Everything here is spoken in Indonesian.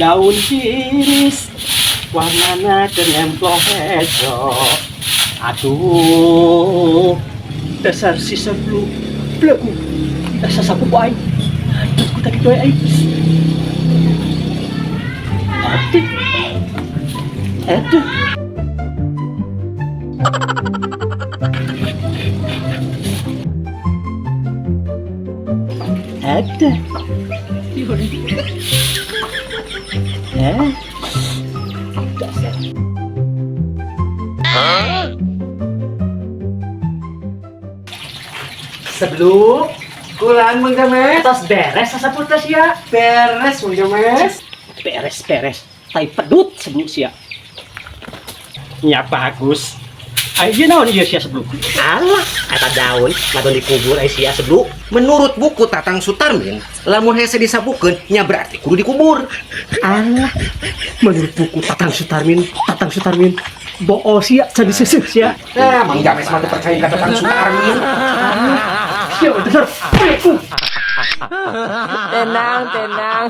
daun iris warnana kenempel hejo. Aduh, dasar si sebelum belagu, dasar sapu aing. Aduh, ku tadi doy aing. Aduh, aduh. Ada. Dasar. Sebelum kulan menggames, Tas beres sasapu tas ya. beres menggames. Beres. Tai pedut sebelum sia. Ya bagus. Ayo naon ieu sia sebelum. Alah, kata daun, lamun dikubur sia sebelum. Menurut buku Tatang Sutarmin, lamun hese disabukeun nya berarti kudu dikubur. Alah. Menurut buku Tatang Sutarmin, boo sia can diseuseuk sia. Nah, Mang James mah teu percaya ka Tatang Sutarmin. Sia dasar. Tenang.